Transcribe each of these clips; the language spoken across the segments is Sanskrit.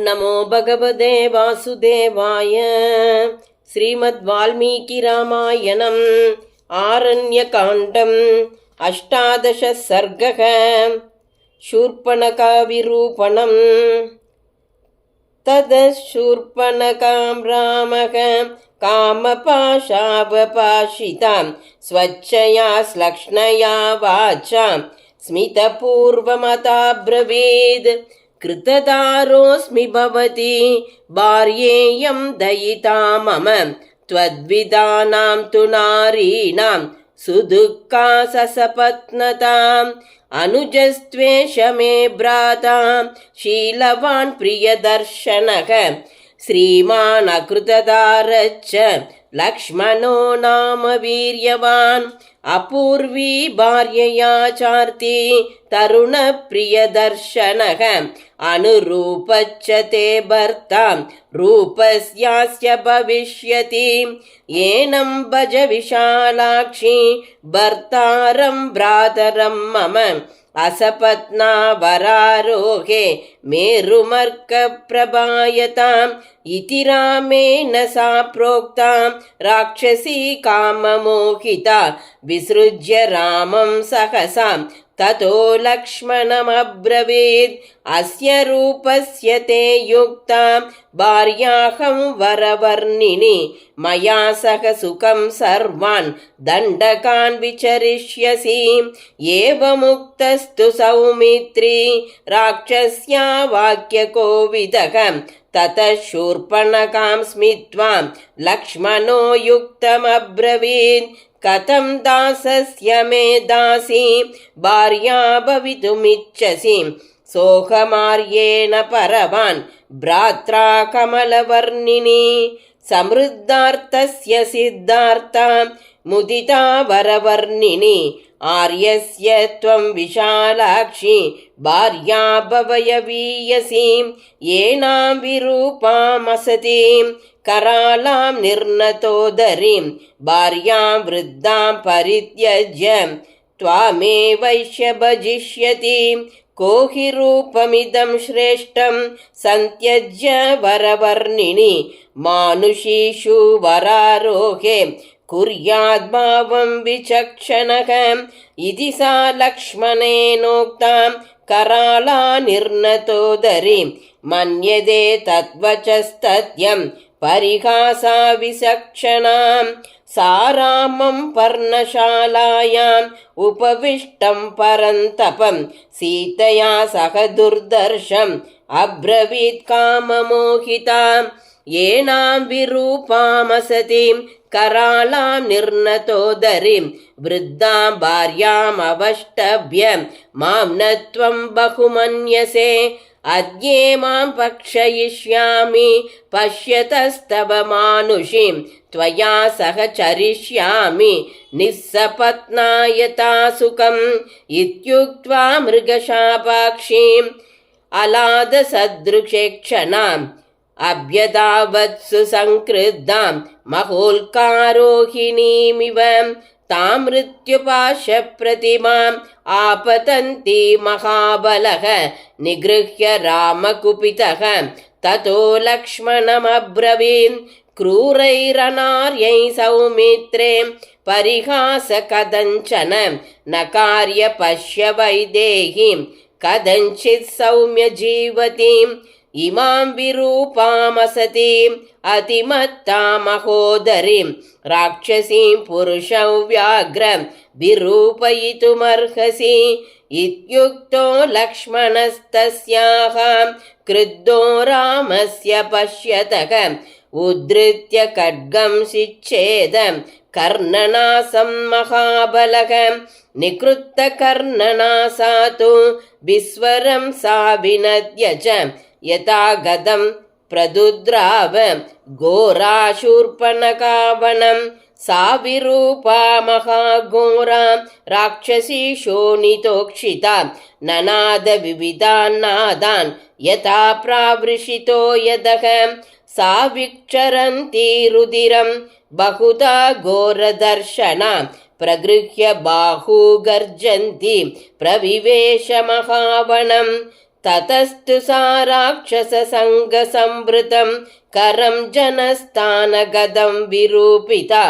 नमो भगवते वासुदेवाय। श्रीमद्वाल्मीकिरामायणम् आरण्यकाण्डम् 18 सर्गः। शूर्पणखाविरूपणम्। ततः रामः कामपाशावपाशितां स्वच्छया श्लक्ष्णया वाचा स्मितपूर्वमताब्रवीद्। कृतदारोऽस्मि भवती भार्येयं दयिता मम त्वद्विदानां तु नारीणां सुदुःखा ससपत्नताम्। अनुजस्त्वेष मे भ्राता शीलवान् प्रियदर्शनः श्रीमान् अकृतदारश्च लक्ष्मणो नाम वीर्यवान्। अपूर्वी भार्यया चार्ती तरुणप्रियदर्शनः अनुरूपश्च ते भर्ता रूपस्यास्य भविष्यति। येनं भज विशालाक्षी भर्तारं भ्रातरं मम असपत्ना वरारोहे मेरुमर्कप्रभायताम्। इति रामेण सा प्रोक्ता राक्षसी काममोहिता विसृज्य रामं सहसा ततो लक्ष्मणमब्रवीत्। अस्य रूपस्य ते युक्ता भार्याहं वरवर्णिनि मया सह सुखं सर्वान् दण्डकान् विचरिष्यसि। एवमुक्तस्तु सौमित्री राक्षस्या वाक्यकोविदः। ततः शूर्पणखां स्मित्वा लक्ष्मणो युक्तमब्रवीत्। कथं दासस्य मे दासी भार्या भवितुमिच्छसि। सोऽहमार्येण परवान् भ्रात्रा कमलवर्णिनी। समृद्धार्थस्य सिद्धार्था मुदिता वरवर्णिनी। आर्यस्य त्वं विशालाक्षी भार्या भवयवीयसी। येनां विरूपामसतीं करालां निर्नतोदरीं भार्यां वृद्धां परित्यज्य त्वामेवैष्य भजिष्यति। को हि रूपमिदं श्रेष्ठं सन्त्यज्य वरवर्णिनि मानुषीषु वरारोहे कुर्याद्भावं विचक्षणः। इति सा लक्ष्मणेनोक्तां कराला निर्नतोदरी मन्यते तद्वचस्तद्यं परिहासा विचक्षणां। सा रामं पर्णशालायाम् उपविष्टं परन्तपं सीतया सह दुर्दर्शम् अब्रवीत् काममोहिताम्। येनां विरूपामसतीं करालां निर्नतोदरीं वृद्धां भार्यामवष्टभ्य मां न त्वं बहुमन्यसे। अद्ये मां पक्षयिष्यामि पश्यतस्तव मानुषीं त्वया सह चरिष्यामि निस्सपत्नायता सुखम्। इत्युक्त्वा मृगशापाक्षीम् अलादसदृशेक्षणाम् अभ्यधावत्सु संक्रुद्धां महोल्कारोहिणीमिव। तां मृत्युपाशप्रतिमाम् आपतन्ति महाबलः निगृह्य रामकुपितः। ततो लक्ष्मणमब्रवीन् क्रूरैरनार्यै सौमित्रे परिहासकदञ्चन न कार्य पश्य वैदेहीं कथञ्चित् सौम्य जीवतीम्। इमां विरूपामसतीम् अतिमत्ता महोदरीं राक्षसीं पुरुषं व्याघ्रं विरूपयितुमर्हसि। इत्युक्तो लक्ष्मणस्तस्याः क्रुद्धो रामस्य पश्यतः उद्धृत्य खड्गं शिच्छेद कर्णनासं महाबलः। निकृत्तकर्णनासा तु विस्वरं सा विनद्य च यथा गदं प्रदुद्राव घोराशूर्पणखावनं। सा विरूपा महाघोरा राक्षसी शोणितोक्षिता ननाद विविधान्नादान् यथा प्रावृषितो यदः। सा विक्षरन्ती रुधिरं बहुधा घोरदर्शना प्रगृह्य बाहू गर्जन्ति प्रविवेश महावनं ततस्तु सा राक्षससङ्गसंवृतं करं जनस्थानगदं विरूपिता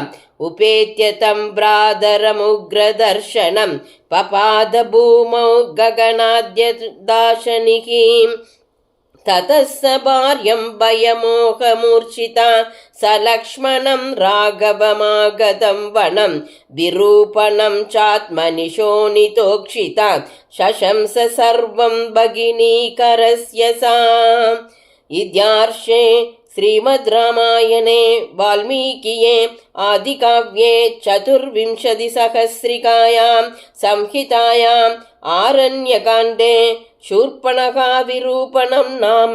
उपेत्य तं भ्रातरमुग्रदर्शनं पपाद भूमौ गगनाद्यदाशनिः ततः स भार्यं भयमोहमूर्छिता स लक्ष्मणं राघवमागतं वनं विरूपणं चात्मनि शोणितोक्षिता शशंस सर्वं भगिनीकरस्य सा। इत्यार्षे श्रीमद् रामायणे वाल्मीकिये आदिकाव्ये चतुर्विंशतिसहस्रिकायां संहितायाम् आरण्यकाण्डे शूर्पणखा विरूपणं नाम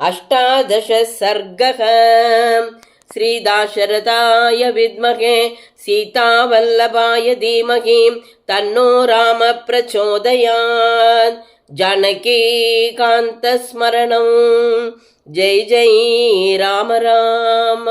18 सर्गः। श्रीदाशरथाय विद्महे सीतावल्लभाय धीमहि तन्नो राम प्रचोदयात्। जानकीकान्तस्मरणं जय जय राम राम।